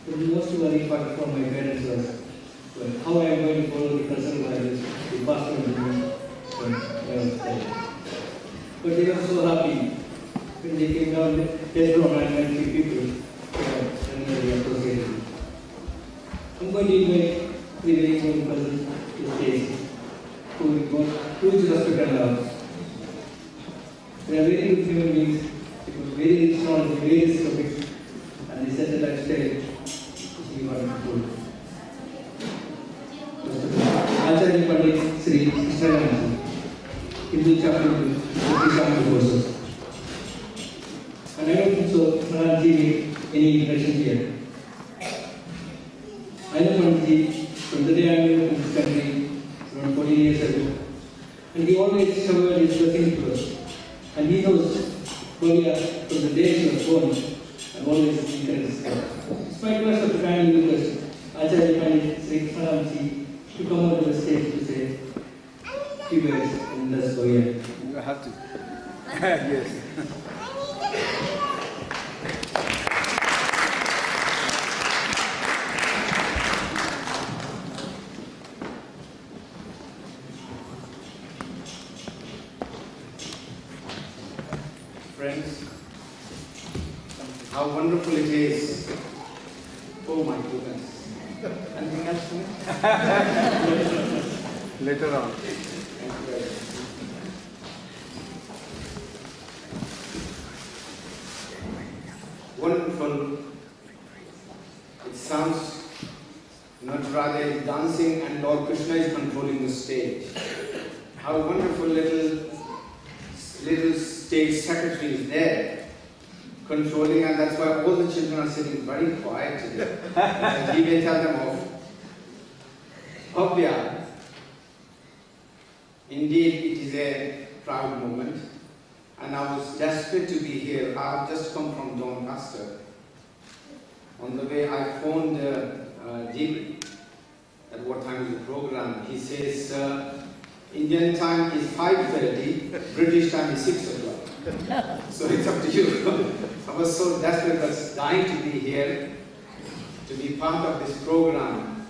The most worrying part for my parents was how I am going to follow the cultural values, the pastor and but they were so happy when they came down just from 990 people and they associated. I'm going to invite the very young person to stage who got huge respect and love. They are very good human beings. It was very rich knowledge, very rich topics, and they set a lifestyle which we want to do. Acharya Pandit Sri Selangai Hindu chapter courses. And I don't think so, Panditji need any introduction here. I know Panditji from the day I moved to this country around 14 years ago, and he always showered his blessings to us. And he knows Bhavya from the day she was born and always encourages her. Despite most of the family members, Acharya Pandit Sri Selangai to come out to the stage to say few words and thus Bhavya. You have to. Yes. Friends, how wonderful it is. Oh my goodness. Anything else for me? Later on. Thank you very much. Wonderful. It sounds not rather dancing and Lord Krishna is controlling the stage. How wonderful little stage secretary is there controlling, and that's why all the children are sitting very quiet today. He may tell them off. Bhavya, indeed it is a proud moment, and I was desperate to be here. I have just come from Doncaster. On the way I phoned Jiby at what time is the program. He says Indian time is 5:30, British time is 6 o'clock. So it's up to you. I was so desperate, I was dying to be here, to be part of this program.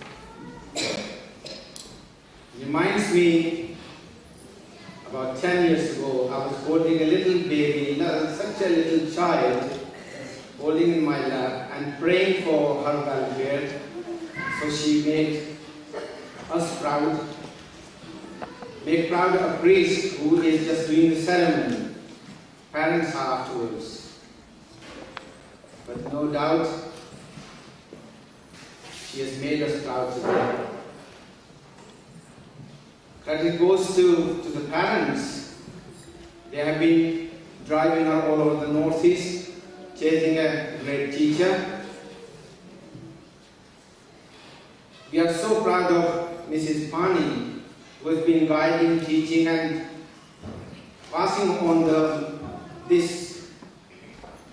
Reminds me, about 10 years ago, I was holding a little baby, such a little child, holding in my lap and praying for her welfare. So she made us proud. Make proud a priest who is just doing the ceremony. Parents are afterwards. But no doubt, she has made us proud today. Credit goes to the parents. They have been driving her all over the northeast, chasing a great teacher. We are so proud of Mrs. Pani, who has been guiding, teaching and passing on these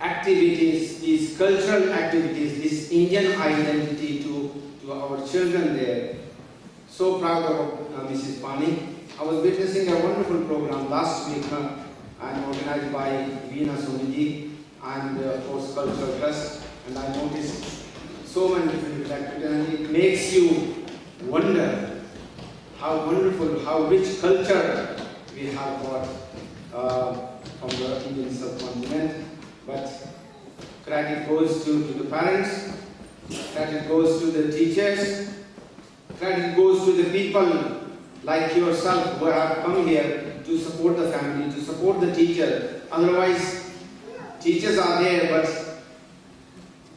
activities, these cultural activities, this Indian identity to our children there. So proud of Mrs. Pani. I was witnessing a wonderful program last week and organized by Veena Somiji and of course Cultural Trust, and I noticed so many different activities, and it makes you wonder how wonderful, how rich culture we have got from the Indian subcontinent. But credit goes to the parents, credit goes to the teachers, credit goes to the people like yourself who have come here to support the family, to support the teacher. Otherwise, teachers are there, but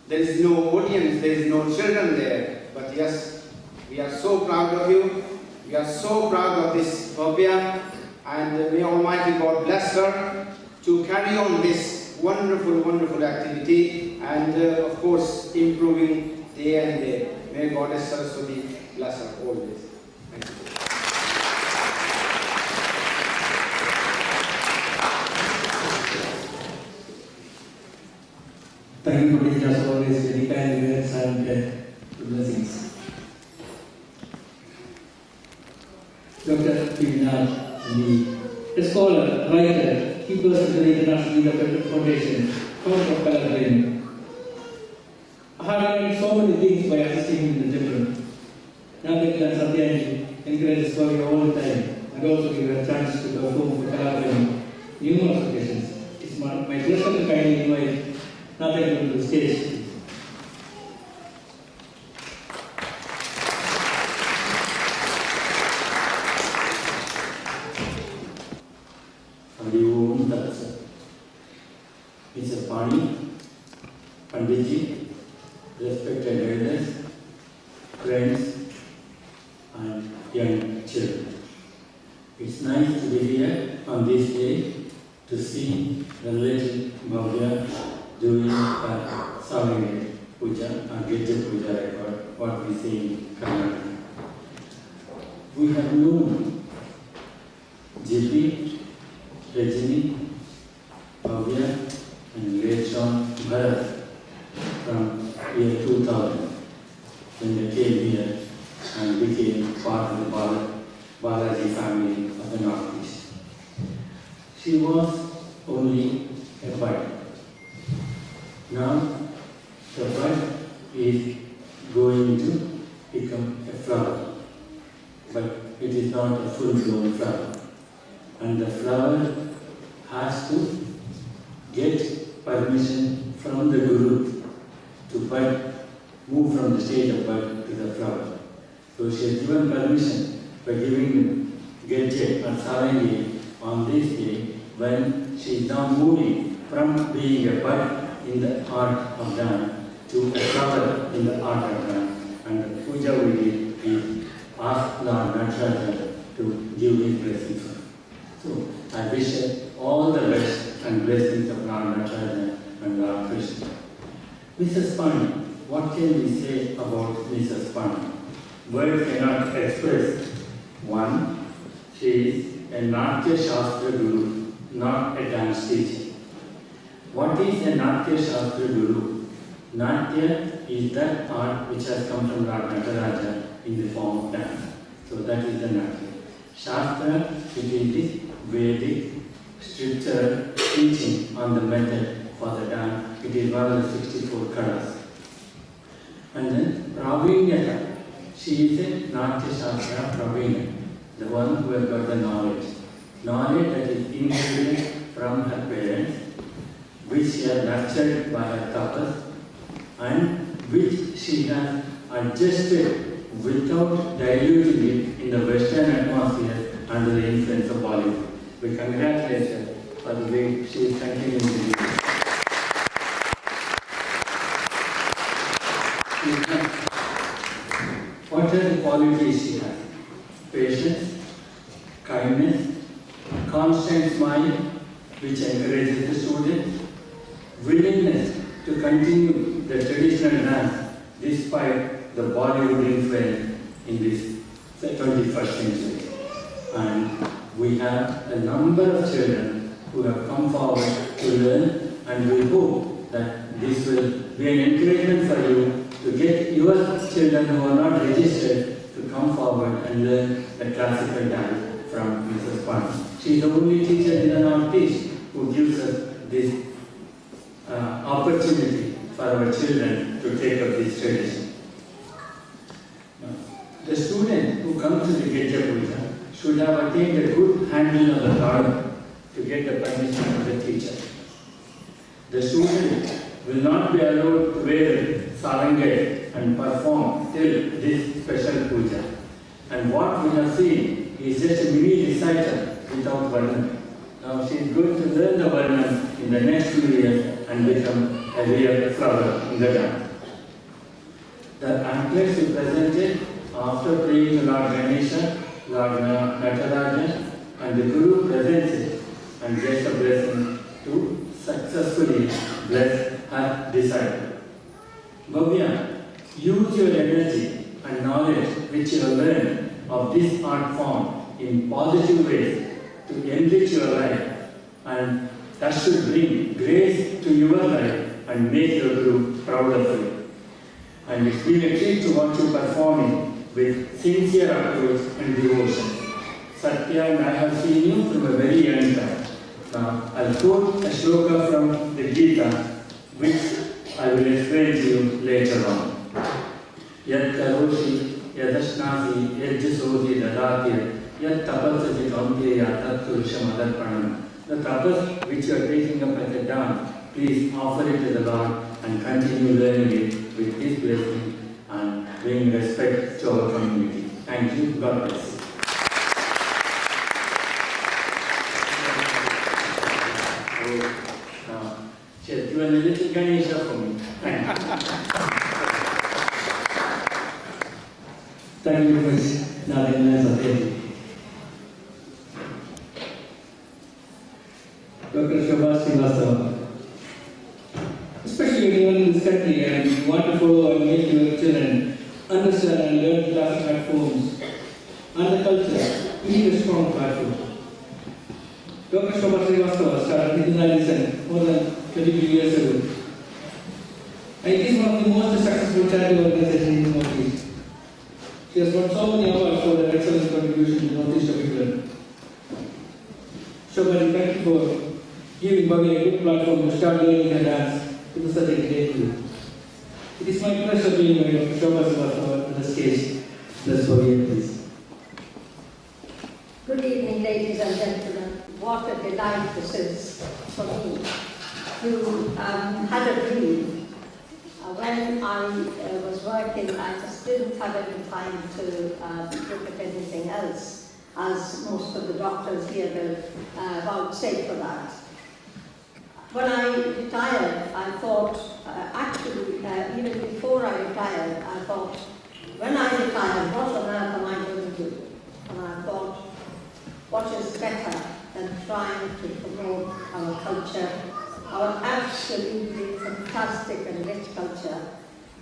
there is no audience, there is no children there. But yes, we are so proud of you. We are so proud of this Bhavya, and may Almighty God bless her to carry on this wonderful, wonderful activity and of course improving day and day. May Goddess Saraswati bless her always. Thank you. Thank you, Pandit, as always, very kind words and blessings. Dr. Pivinal, a scholar, writer, key person to the International League of Foundation, founder of Kalaimamani. I have learned so many things by assisting in the temple. Nathaka and Satyanji encourage Bhavya all the time and also give her a chance to perform for Kalaimamani numerous occasions. It's my pleasure to kindly invite Nathaka to the stage. Mr. Pani, Panditji, respected elders, friends, and young children. It's nice to be here on this day to see the little Bhavya doing a Selangai Pooja and Gajja Pooja record, what we see in Karnataka. We have known Jiby, Rajini, Bhavya, and later on Bharat from year 2000 when they came here and became part of the Balaji family of the Northeast. She was only a bud. Now the bud is going to become a flower, but it is not a full-blown flower. And the flower has to get permission from the Guru to bud, move from the stage of bud to the flower. So she has given permission by giving Gajja or Selangai on this day when she is now moving from being a bud in the art of dance to a flower in the art of dance. And the puja we did is ask Lord Nataraja to give his blessings for her. So I wish her all the best and blessings of Lord Nataraja and Lord Krishna. Mrs. Pani, what can we say about Mrs. Pani? Words cannot express. One, she is a Natya Shastra Guru, not a dance teacher. What is a Natya Shastra Guru? Natya is that art which has come from Lord Nataraja in the form of dance. So that is the Natya. Shastra, it is the Vedic scriptural teaching on the method for the dance. It is one of the 64 colors. And then Pravinyata, she is a Natya Shastra Pravina, the one who has got the knowledge. Knowledge that is inherited from her parents, which she has nurtured by her tapas, and which she has adjusted without diluting it in the Western atmosphere under the influence of Bollywood. We congratulate her for the way she is continuing to do. What are the qualities she has? Patience, kindness, constant smile, which encourages the student, willingness to continue the traditional dance despite the Bollywood influence in this 21st century. And we have a number of children who have come forward to learn, and we hope that this will be an encouragement for you to get your children who are not registered to come forward and learn the classical dance from Mrs. Pani. She is the only teacher in the Northeast who gives us this opportunity for our children to take up this tradition. Now, the student who comes to the Gajja Puja should have attained a good handle of the garden to get the permission of the teacher. The student will not be allowed to wear Selangai and perform till this special puja. And what we have seen is just a mini recital without Varnam. Now she is going to learn the Varnam in the next few years and become a real flower in the dance. The anklets we presented after praying to Lord Ganesha, Lord Nataraja, and the Guru presents it and gets a blessing to successfully bless her disciple. Bhavya, use your energy and knowledge which you have learned of this art form in positive ways to enrich your life, and that should bring grace to your life and make your Guru proud of you. And it's been a treat to watch you performing with sincere approach and devotion. Satya and I have seen you from a very young time. Now, I'll quote a shloka from the Gita, which I will explain to you later. later on. Yat karoshi yadashnasi yajjusoji dadati yat tapasasi kampiya tatturusha madarpanam. The tapas which you are taking up as a dance, please offer it to the Lord and continue learning it with His blessing and bring respect to our community. Thank you. God bless you. She has given a little Ganesha for me. Thank you. Thank you very much, Nadine. Dr. Shobha Srivastava. Especially when you are in this country and you want to follow and make your children understand and learn classic art forms and the culture, you need a strong platform. Dr. Shobha Srivastava started in medicine more than 22 years ago. And it is one of the most successful charity organizations in the Northeast. She has won so many awards for her excellent contribution to Northeast of England. Shobha, thank you for giving Bhavya a good platform to start learning her dance to such a great group. It is my pleasure being with Dr. Shobha Srivastava on the stage. Let's Bhavya, please. Good evening, ladies and gentlemen. What a delight this is for me. You had a dream. When I was working, I just didn't have any time to look at anything else, as most of the doctors here will vouchsafe for that. When I retired, I thought, even before I retired, I thought, when I retire, what on earth am I going to do? And I thought, what is better than trying to promote our culture, our absolutely fantastic and rich culture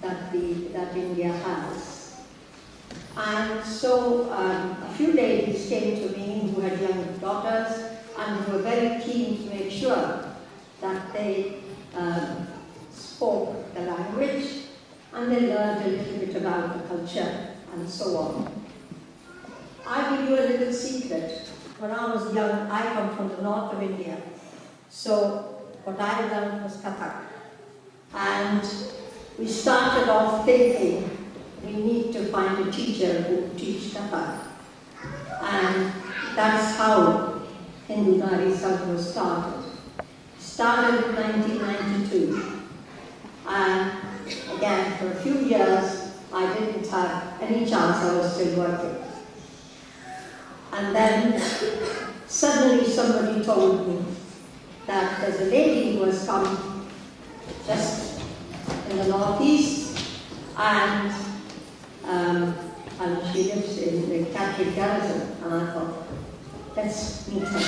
that India has. And so a few ladies came to me who had young daughters and who were very keen to make sure that they spoke the language and they learned a little bit about the culture and so on. I will give you a little secret. When I was young, I come from the north of India. So what I learned was Kathak. And we started off thinking we need to find a teacher who would teach Kathak. And that's how Hindu Nari Sangh was started. Started in 1992. And again, for a few years, I didn't have any chance, I was still working. And then suddenly somebody told me that there's a lady who has come just in the northeast and she lives in the Catholic Garrison. And I thought, let's meet her.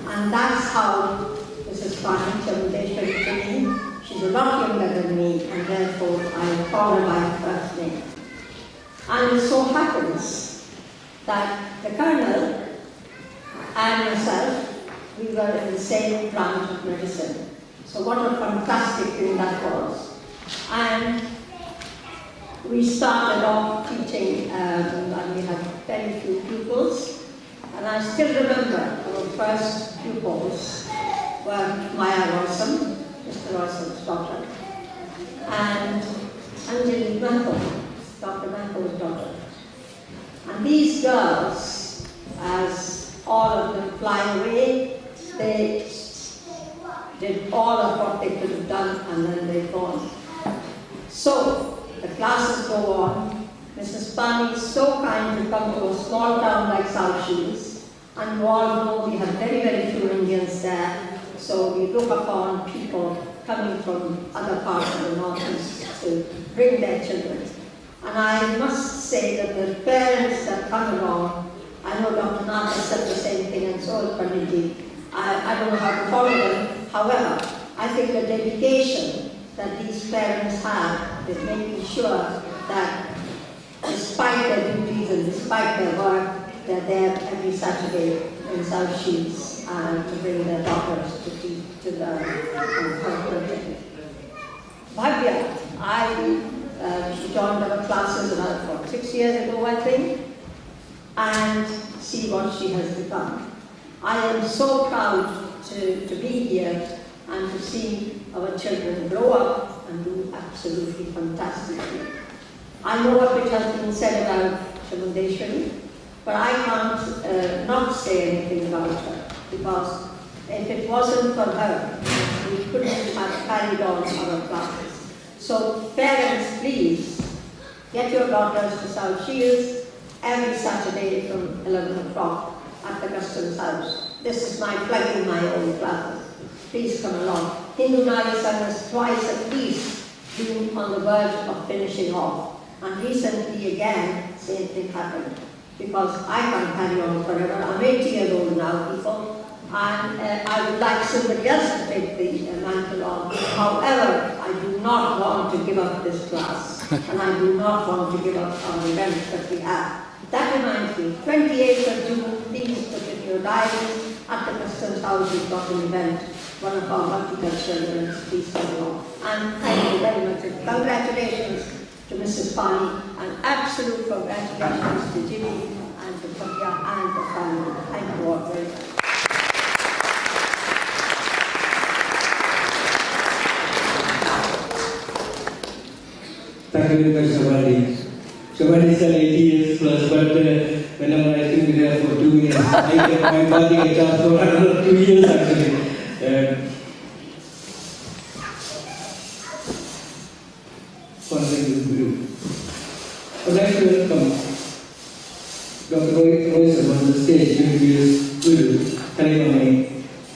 And that's how Mrs. Pani Chamundeswari Pani. She's a lot younger than me, and therefore I call her by her first name. And it so happens that the Colonel and myself, we were in the same branch of medicine. So what a fantastic thing that was. And we started off teaching, and we had very few pupils. And I still remember our first pupils were Maya Rossum, Mr. Rossum's daughter, and Anjali Mahko, Dr. Mahko's daughter. And these girls, as all of them fly away, they did all of what they could have done and then they've gone. So, the classes go on. Mrs. Pani is so kind to come to a small town like South Shields. And you all know we have very, very few Indians there. So we look upon people coming from other parts of the Northeast to bring their children. And I must say that the parents that come along, I know Dr. Nath has said the same thing and so has Panditji. I don't know how to follow them. However, I think the dedication that these parents have is making sure that despite their duties and despite their work, they're there every Saturday in South Shields to bring their daughters to learn and Bhavya, she joined our classes about 6 years ago, I think, and see what she has become. I am so proud to be here and to see our children grow up and do absolutely fantastically. I know what which has been said about Chamundeswari, but I can't not say anything about her, because if it wasn't for her, we couldn't have carried on our classes. So parents, please, get your daughters to South Shields every Saturday from 11 o'clock at the Customs House. This is my plugging my own classes. Please come along. Hindu Narisan has twice at least been on the verge of finishing off. And recently again, same thing happened. Because I can't carry on forever. I'm 80 years old now, people. And I would like somebody else to take the mantle on. However, I do not want to give up this class. And I do not want to give up our events that we have. That reminds me, 28th of June, please put in your diaries. At the Customs House, we've got an event. One of our multicultural events, please come along. And thank you very much. And congratulations to Mrs. Pani, and absolute congratulations to Jiby and to Bhavya and the family. Thank you all very much. Thank you very much, Shabani. Shabani is 80 years plus, but whenever I think we there for 2 years, I'm getting a chance for another 2 years actually. Following this group. I'd like to welcome Dr. Roy on the stage to introduce Guru Kalaimamani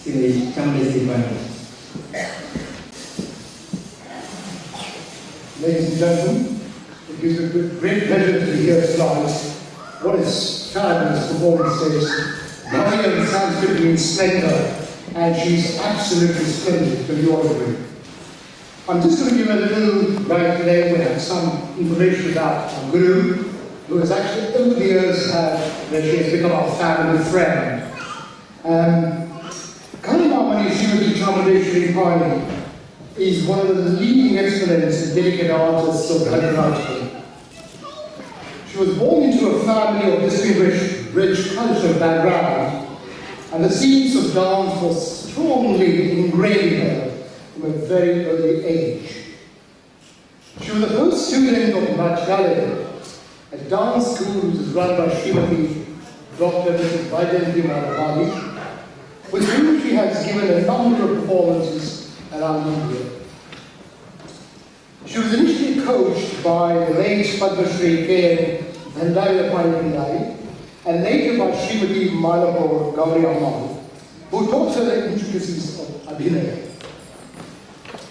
Chamundeswari Pani. Ladies and gentlemen, it gives me great pleasure to be here tonight. What is fabulous performance is Bhavya sounds to be in splendor, and she's absolutely splendid for the auditorium. I'm just going to give a little right today. We have some information about our Guru, who has actually over the years she has become our family friend. Kalaimamani Chamundeswari Pani is one of the leading exponents and dedicated artists of Bharatanatyam. She was born into a family of distinguished, rich cultural background, and the seeds of dance was strongly ingrained in her from a very early age. She was the first student of Newcastle, a dance school which is run by Srimati Dr. Mrs. Bhavya Gopal, with whom she has given a number of performances around India. She was initially coached by the late Padma Shri K. Bhavya Pani and later by Srimati Malapur Gauri Amma, who taught her the intricacies of Abhinaya.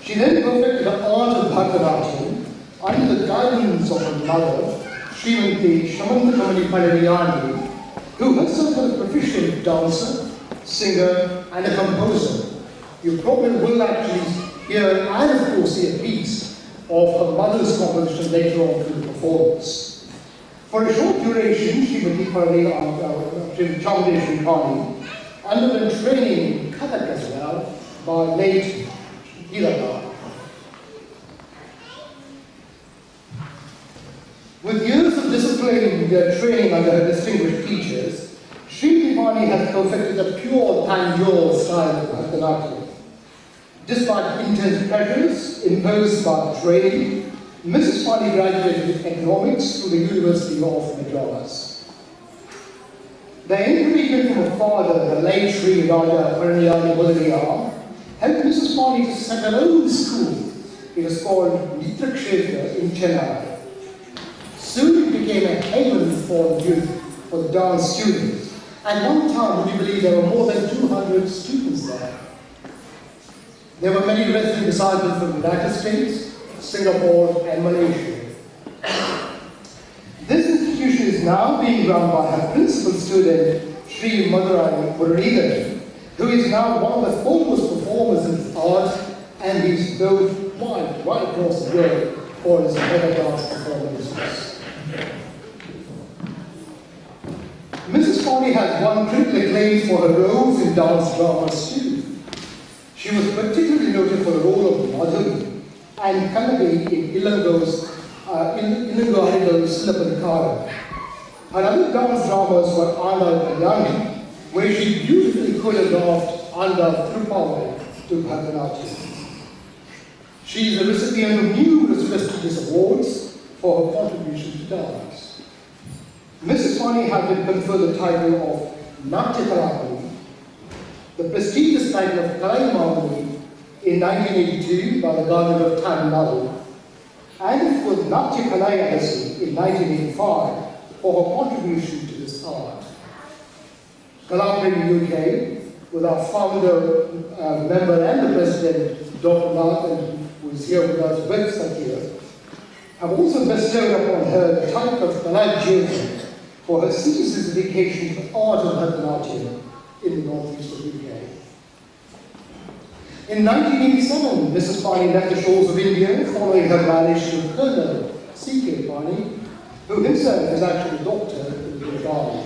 She then perfected the art of Bharatanatyam under the guidance of her mother, Srimati Chamundeswari Pani, who herself was a proficient dancer, singer, and a composer. You probably will actually hear and of course see a piece of her mother's composition later on through the performance. For a short duration, Srimati Chamundeswari Pani underwent training in Kathak as well by late Hilaka. With years of disciplined training under her distinguished teachers, Srimati Pani has perfected a pure Tanjore style of Bharatanatyam. Despite intense pressures imposed by training, Mrs. Pani graduated in economics from the University of Madras. The encouragement from her father, the late Sri Raja Paranyani Mullaniya, helped Mrs. Pani to set her own school. It was called Nitra in Chennai. Soon it became a haven for the dance students. At one time, would you believe there were more than 200 students there? There were many resident disciples from the United States, Singapore, and Malaysia. This institution is now being run by her principal student, Sri Madurai Muralidharan, who is now one of the foremost performers in art, and he's known right across the world for his mega dance performances. Mrs. Pani has won critical acclaim for her roles in dance dramas too. She was particularly noted for the role of Madhu and Kannadi in Ilango's Silapankara. Her other dance dramas were Anda Kalyani, where she beautifully choreographed Anda Thirupavai to Bharatanatyam. She is the recipient of numerous prestigious awards for her contribution to dance. Mrs. Pani has been conferred the title of Natya Kalaimamani, the prestigious title of Kalaimamani in 1982 by the Governor of Tamil Nadu, and for Natya Kalaimamani in 1985 for her contribution to this art. Collaborating UK with our founder, member and the president, Dr. Nathan, who is here with us, both Sakya, have also bestowed upon her the title of Kalajyoti for her ceaseless dedication to the art of Bharatanatyam in the northeast of UK. In 1987, Mrs. Pani left the shores of India following her marriage to Colonel C.K. Pani, who himself is actually a doctor in Bengali.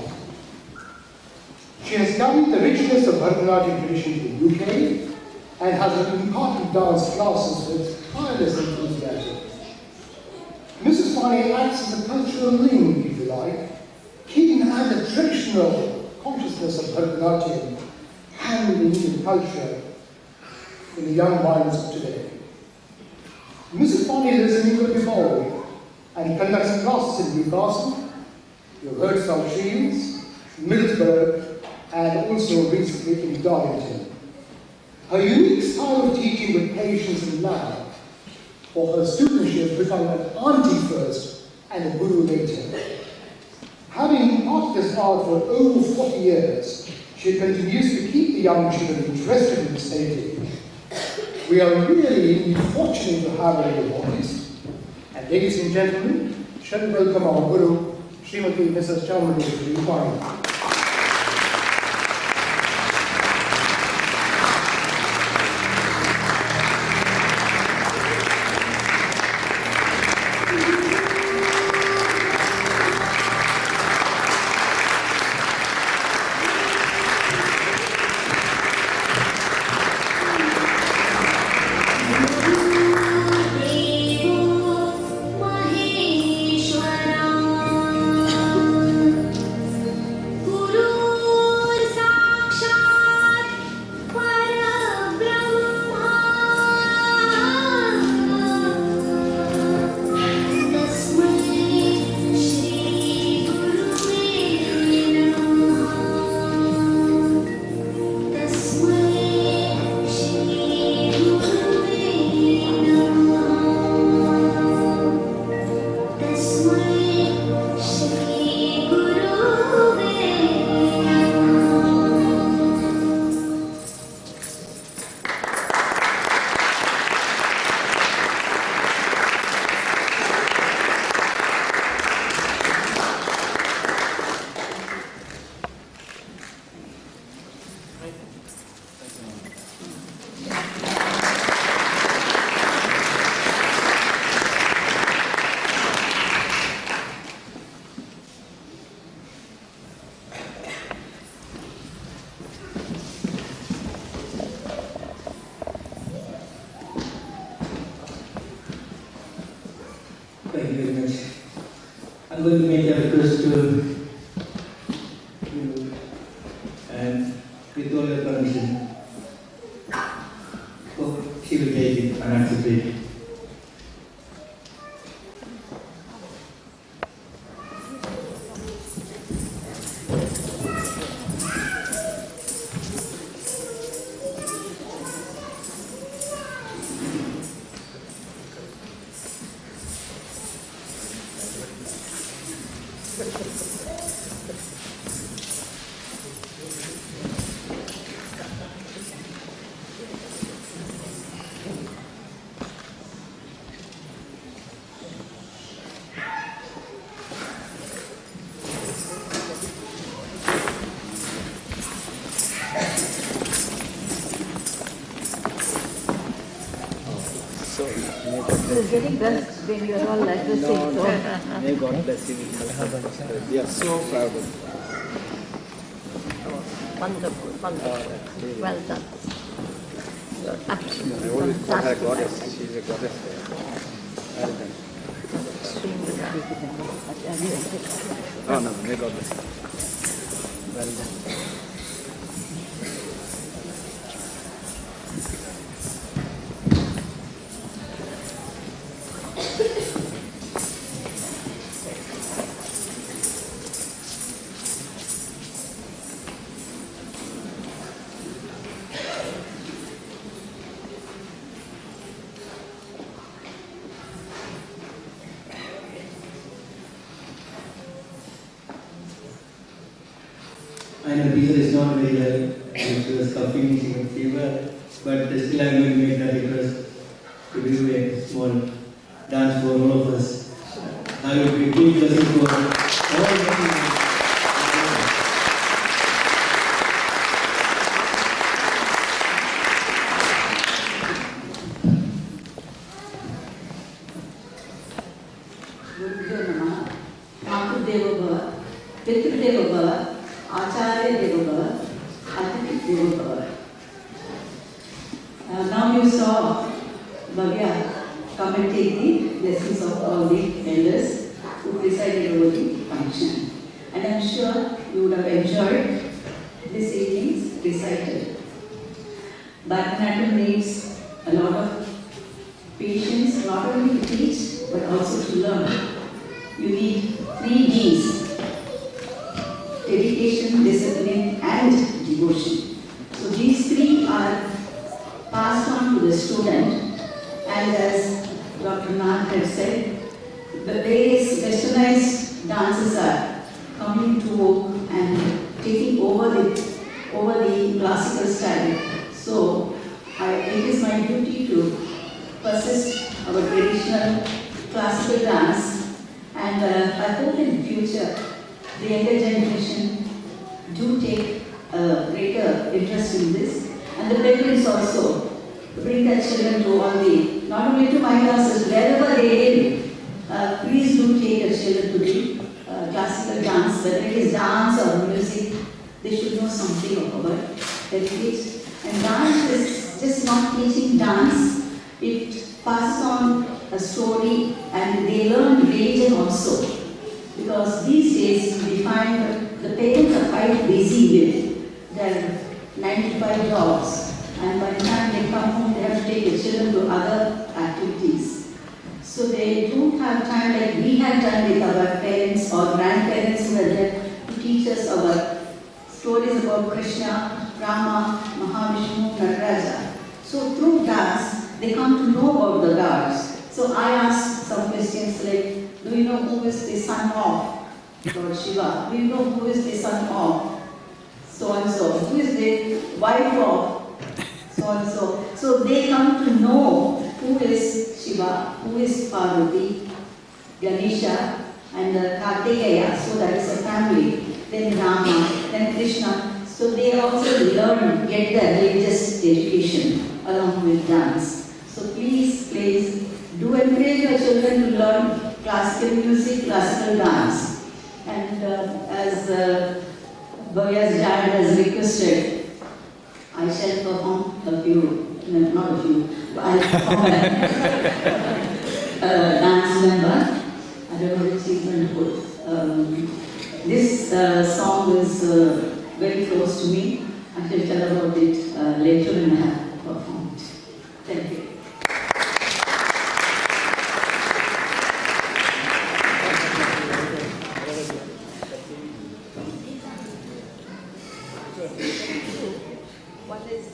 She has studied the richness of Bharatanatyam tradition in the UK and has imparted dance classes with tireless enthusiasm. Mrs. Pani acts as a cultural link, if you like, keeping and the traditional consciousness of Bharatanatyam and Indian culture in the young minds of today. Mrs. Pani lives in Newcastle and conducts classes in Newcastle, you've heard South Shields, Middlesbrough, and also recently in Darlington. Her unique style of teaching with patience and love for her students, she has become an auntie first and a guru later. Having imparted this art for over 40 years, she continues to keep the young children interested in studying. We are really fortunate to have her in the office. And ladies and gentlemen, shall we welcome our Guru, Srimati Mrs. Chamundeswari Pani. Thank you very much. I'm going to make a request to you, and with all your permission, hope she will take it and accept it. You're getting dressed when you're all like this. May God bless you. We are so proud of you. Wonderful, wonderful. Well done. You're I absolutely always thought her fantastic. goddess. She's a goddess there. Well done. Extremely well. Oh no, may God bless you. Well done. and the teacher is not very well. She was coughing, she had fever, but still I'm going to make that request to do a small dance for all of us. I will be big blessing for all of you. Now you saw Bhavya come and take the blessings of all the elders who presided over the function. And I'm sure you would have enjoyed this evening's recital. Bharatanatyam needs a lot of patience, not only to teach but also to learn. You need 3 Ds: dedication, discipline, and devotion. So these 3 are passed on to the student, and as Dr. Nath had said, the various westernized dances are coming to and taking over the classical style. So it is my duty to persist our traditional classical dance, and I hope in the future the younger generation do take a greater interest in this, and the parents also bring their children to all the, not only to my classes, wherever they live, please do take your children to the classical dance, whether it is dance or music, they should know something of our heritage. And dance is just not teaching dance, it passes on a story and they learn religion also. Because these days we find the parents are quite busy with their 9 to 5 jobs, and by the time they come home they have to take the children to other activities. So they don't have time like we had done with our parents or grandparents who were there to teach us our stories about Krishna, Rama, Mahavishnu, Nataraja. So through dance they come to know about the gods. So I asked some questions like, do you know who is the son of Lord Shiva? Do you know who is the son of so and so? Who is the wife of so and so? So they come to know who is Shiva, who is Parvati, Ganesha, and Kartikeya. So that is a family. Then Rama, then Krishna. So they also learn, get their religious education along with dance. So please do encourage your children to learn classical music, classical dance. And as Bhavya's dad has requested, I shall perform a few, no, not a few, but I'll perform a dance number. I don't know which he's going to put. This song is very close to me. I shall tell about it later when I have performed. Thank you. What is